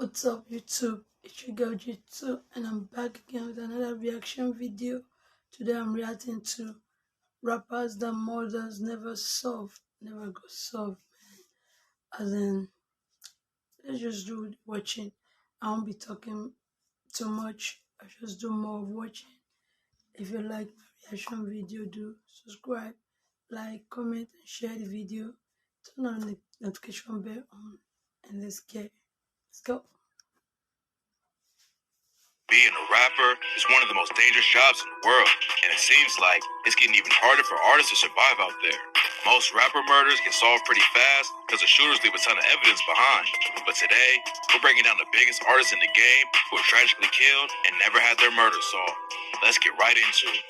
What's up, YouTube? It's your girl G2, and I'm back again with another reaction video. Today, I'm reacting to rappers that mothers never solved, never got solved. As in, let's just do watching. I won't be talking too much. I just do more of watching. If you like my reaction video, do subscribe, like, comment, and share the video. Turn on the notification bell on, and let's go. Being a rapper is one of the most dangerous jobs in the world, and it seems like it's getting even harder for artists to survive out there. Most rapper murders get solved pretty fast because the shooters leave a ton of evidence behind. But today, we're breaking down the biggest artists in the game who were tragically killed and never had their murder solved. Let's get right into it.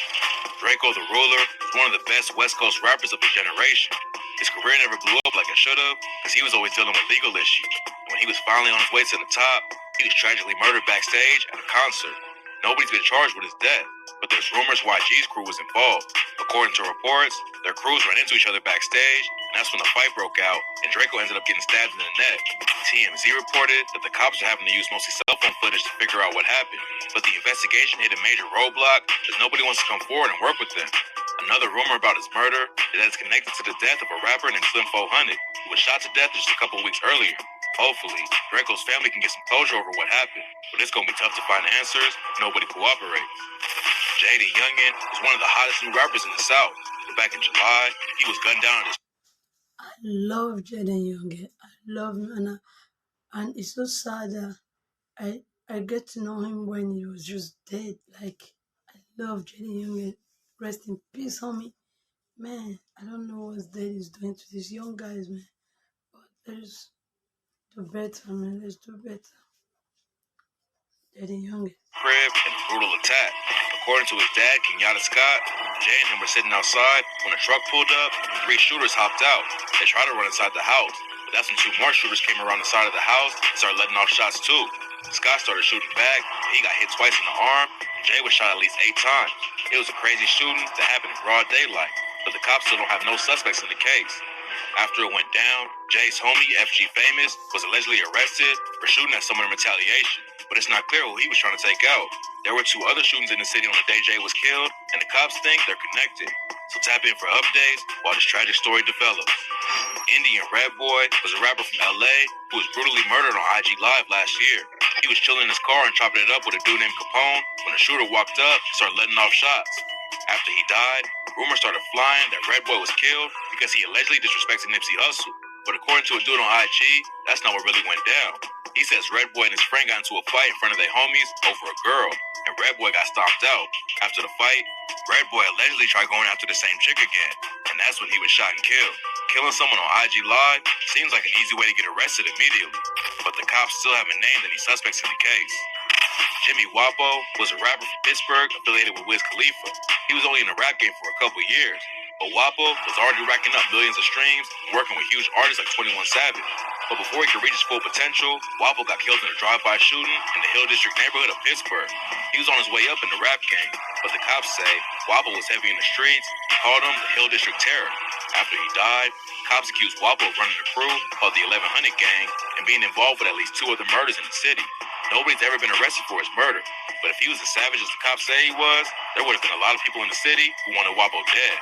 Draco the Ruler is one of the best West Coast rappers of his generation. His career never blew up like it should have because he was always dealing with legal issues. When he was finally on his way to the top, he was tragically murdered backstage at a concert. Nobody's been charged with his death, but there's rumors YG's crew was involved. According to reports, their crews ran into each other backstage, and that's when the fight broke out, and Draco ended up getting stabbed in the neck. TMZ reported that the cops are having to use mostly cell phone footage to figure out what happened, but the investigation hit a major roadblock because nobody wants to come forward and work with them. Another rumor about his murder is that it's connected to the death of a rapper named Slim 400, who was shot to death just a couple weeks earlier. Hopefully, Draco's family can get some closure over what happened, but it's gonna be tough to find answers if nobody cooperates. Jada Youngin is one of the hottest new rappers in the South. Back in July, he was gunned down at his I love Jaden Young. I love him, and it's so sad that I get to know him when he was just dead. Like, I love Jaden Young. Rest in peace, homie. Man, I don't know what dead is doing to these young guys, man. But let's do better, man. Let's do better. Jaden Young. crib in a brutal attack. According to his dad, Kenyatta Scott, Jay and him were sitting outside when a truck pulled up and three shooters hopped out. They tried to run inside the house, but that's when two more shooters came around the side of the house and started letting off shots too. Scott started shooting back, and he got hit twice in the arm, and Jay was shot at least 8 times. It was a crazy shooting that happened in broad daylight, but the cops still don't have no suspects in the case. After it went down, Jay's homie, FG Famous, was allegedly arrested for shooting at someone in retaliation, but it's not clear who he was trying to take out. There were 2 other shootings in the city on the day Jay was killed, and the cops think they're connected. So tap in for updates while this tragic story develops. Indian Red Boy was a rapper from LA who was brutally murdered on IG Live last year. He was chilling in his car and chopping it up with a dude named Capone when a shooter walked up and started letting off shots. After he died, rumors started flying that Red Boy was killed because he allegedly disrespected Nipsey Hussle. But according to a dude on IG, that's not what really went down. He says Red Boy and his friend got into a fight in front of their homies over a girl, and Red Boy got stomped out. After the fight, Red Boy allegedly tried going after the same chick again, and that's when he was shot and killed. Killing someone on IG Live seems like an easy way to get arrested immediately, but the cops still haven't named any suspects in the case. Jimmy Wapo was a rapper from Pittsburgh affiliated with Wiz Khalifa. He was only in the rap game for a couple years, but Wapo was already racking up millions of streams and working with huge artists like 21 Savage. But before he could reach his full potential, Wapo got killed in a drive-by shooting in the Hill District neighborhood of Pittsburgh. He was on his way up in the rap game, but the cops say Wapo was heavy in the streets and called him the Hill District Terror. After he died, cops accused Wapo of running a crew called the 1100 Gang and being involved with at least 2 other murders in the city. Nobody's ever been arrested for his murder, but if he was as savage as the cops say he was, there would have been a lot of people in the city who wanted Wapo dead.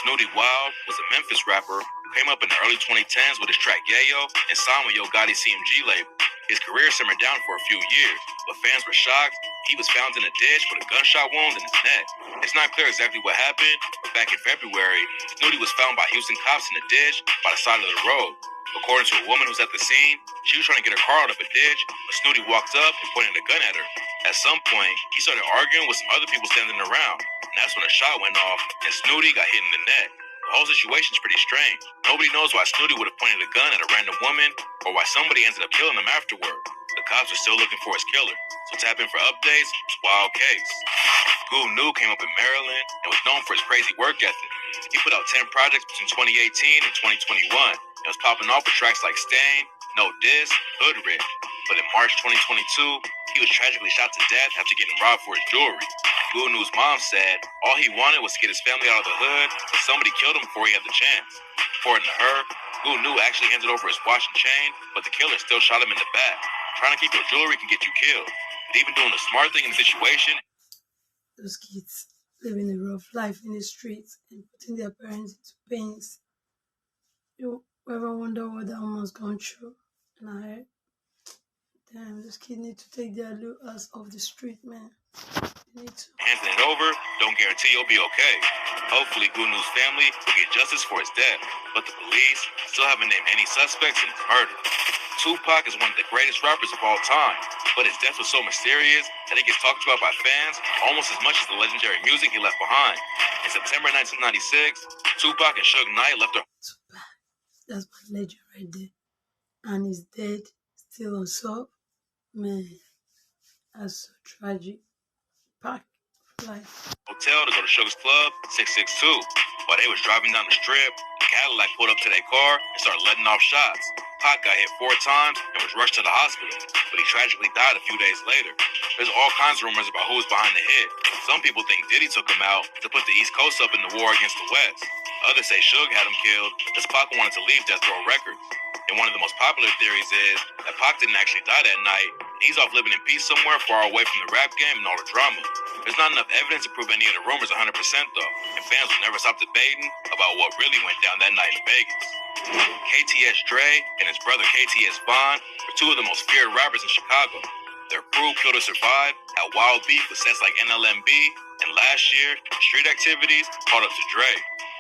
Snooty Wild was a Memphis rapper who came up in the early 2010s with his track Yayo and signed with Yo Gotti's CMG label. His career simmered down for a few years, but fans were shocked. He was found in a ditch with a gunshot wound in his neck. It's not clear exactly what happened, but back in February, Snooty was found by Houston cops in a ditch by the side of the road. According to a woman who was at the scene, she was trying to get her car out of a ditch, but Snooty walked up and pointed a gun at her. At some point, he started arguing with some other people standing around, and that's when a shot went off and Snooty got hit in the neck. The whole situation's pretty strange. Nobody knows why Snooty would have pointed a gun at a random woman or why somebody ended up killing him afterward. The cops are still looking for his killer, so tap in for updates. It's a wild case. Goo New came up in Maryland and was known for his crazy work ethic. He put out 10 projects between 2018 and 2021 and was popping off with tracks like Stain, No Diss, Hood Rich. But in March 2022, he was tragically shot to death after getting robbed for his jewelry. Goo New's mom said all he wanted was to get his family out of the hood, but somebody killed him before he had the chance. According to her, Goo New actually handed over his watch and chain, but the killer still shot him in the back. Trying to keep your jewelry can get you killed. But even doing the smart thing in the situation. Those kids living a rough life in the streets and putting their parents into pains. You ever wonder what that woman's gone through? And I, damn, those kids need to take their little ass off the street, man. They need to. Handing it over don't guarantee you'll be okay. Hopefully, Gunu's family will get justice for his death, but the police still haven't named any suspects in his murder. Tupac is one of the greatest rappers of all time, but his death was so mysterious that it gets talked about by fans almost as much as the legendary music he left behind. In September 1996, Tupac and Suge Knight left their... Tupac, that's my legend right there. And he's dead, still unsolved. Man, that's so tragic. Pac, life. Hotel to go to Sugar's Club 662. While they was driving down the strip, the Cadillac pulled up to their car and started letting off shots. Pac got hit 4 times and was rushed to the hospital, but he tragically died a few days later. There's all kinds of rumors about who was behind the hit. Some people think Diddy took him out to put the East Coast up in the war against the West. Others say Suge had him killed because Pac wanted to leave Death Row Records. And one of the most popular theories is that Pac didn't actually die that night, and he's off living in peace somewhere far away from the rap game and all the drama. There's not enough evidence to prove any of the rumors 100% though, and fans will never stop debating about what really went down that night in Vegas. KTS Dre and his brother KTS Vaughn were 2 of the most feared rappers in Chicago. Their crew, Kill to Survive, had wild beef with sets like NLMB, and last year, street activities caught up to Dre.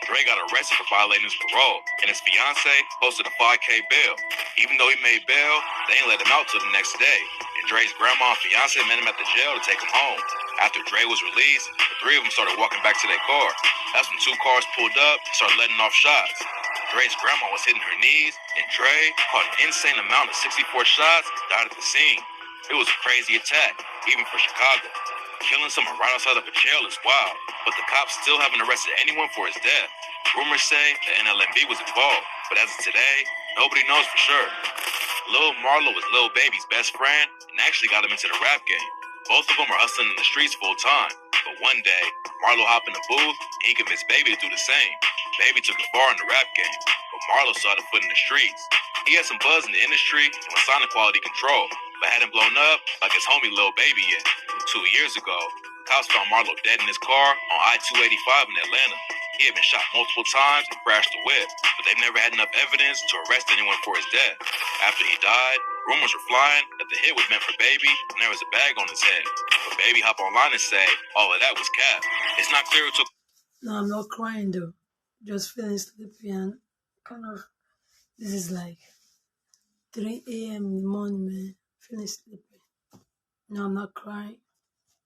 Dre got arrested for violating his parole, and his fiance posted a $5K bail. Even though he made bail, they ain't let him out till the next day, and Dre's grandma and fiance met him at the jail to take him home. After Dre was released, the 3 of them started walking back to their car. That's when 2 cars pulled up and started letting off shots. Dre's grandma was hitting her knees, and Dre caught an insane amount of 64 shots and died at the scene. It was a crazy attack, even for Chicago. Killing someone right outside of a jail is wild, but the cops still haven't arrested anyone for his death. Rumors say that NLMB was involved, but as of today, nobody knows for sure. Lil Marlo was Lil Baby's best friend and actually got him into the rap game. Both of them are hustling in the streets full time, but one day, Marlo hopped in the booth and he convinced Baby to do the same. Baby took it far in the rap game, but Marlo saw the foot in the streets. He had some buzz in the industry and was signed to Quality Control, but hadn't blown up like his homie Lil Baby yet. 2 years ago, cops found Marlo dead in his car on I-285 in Atlanta. He had been shot multiple times and crashed the whip, but they've never had enough evidence to arrest anyone for his death. After he died, rumors were flying that the hit was meant for Baby and there was a bag on his head. But Baby hopped online and said all of that was cap. It's not clear who took... No, I'm not crying though. Just feeling sleepy and kind of, this is like 3 a.m. in the morning, man. Feeling sleepy. No, I'm not crying.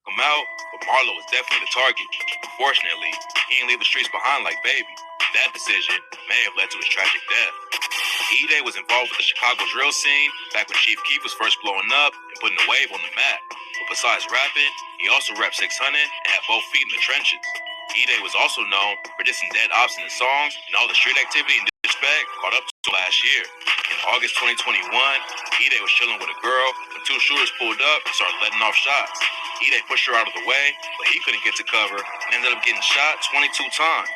Come out, but Marlo was definitely the target. Unfortunately, he didn't leave the streets behind like Baby. That decision may have led to his tragic death. E-Day was involved with the Chicago drill scene back when Chief Keef was first blowing up and putting the wave on the map. But besides rapping, he also rapped 600 and had both feet in the trenches. E-Day was also known for dissing dead ops in his songs, and all the street activity and disrespect caught up to last year. In August 2021, E-Day was chilling with a girl when 2 shooters pulled up and started letting off shots. E-Day pushed her out of the way, but he couldn't get to cover and ended up getting shot 22 times.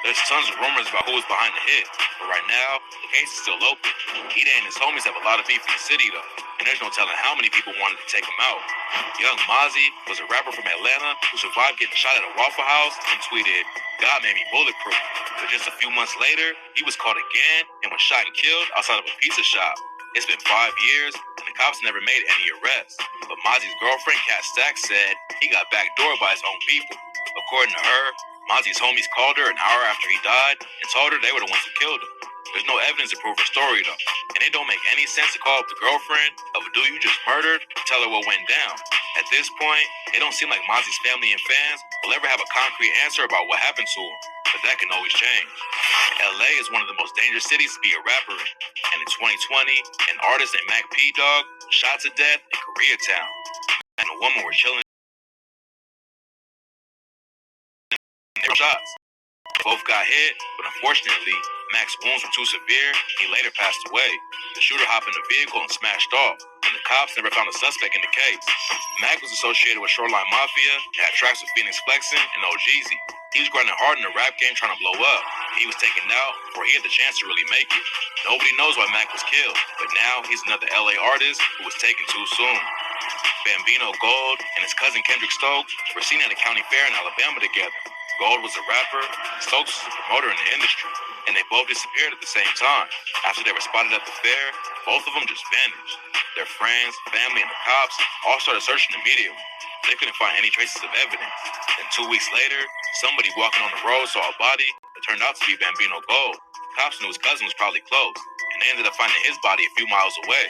There's tons of rumors about who was behind the hit, but right now, the case is still open. E-Day and his homies have a lot of beef in the city though, and there's no telling how many people wanted to take him out. Young Mozzie was a rapper from Atlanta who survived getting shot at a Waffle House and tweeted, "God made me bulletproof." But just a few months later, he was caught again and was shot and killed outside of a pizza shop. It's been 5 years, and the cops never made any arrests. But Mozzie's girlfriend, Kat Stacks, said he got backdoored by his own people. According to her, Mozzie's homies called her an hour after he died and told her they were the ones who killed him. There's no evidence to prove her story though, and it don't make any sense to call up the girlfriend of a dude you just murdered and tell her what went down. At this point, it don't seem like Mozzie's family and fans will ever have a concrete answer about what happened to him, but that can always change. LA is one of the most dangerous cities to be a rapper in, and in 2020, an artist named Mac P. Dog was shot to death in Koreatown, and a woman were chilling in their shots. Both got hit, but unfortunately, Mac's wounds were too severe, and he later passed away. The shooter hopped in the vehicle and smashed off, and the cops never found a suspect in the case. Mac was associated with Shoreline Mafia and had tracks with Phoenix Flexin and Ojeezy. He was grinding hard in the rap game trying to blow up. He was taken out before he had the chance to really make it. Nobody knows why Mac was killed, but now he's another LA artist who was taken too soon. Bambino Gold and his cousin Kendrick Stokes were seen at a county fair in Alabama together. Gold was a rapper, Stokes was a promoter in the industry, and they both disappeared at the same time. After they were spotted at the fair, both of them just vanished. Their friends, family, and the cops all started searching immediately. They couldn't find any traces of evidence. Then 2 weeks later, somebody walking on the road saw a body that turned out to be Bambino Gold. Cops knew his cousin was probably close, and they ended up finding his body a few miles away.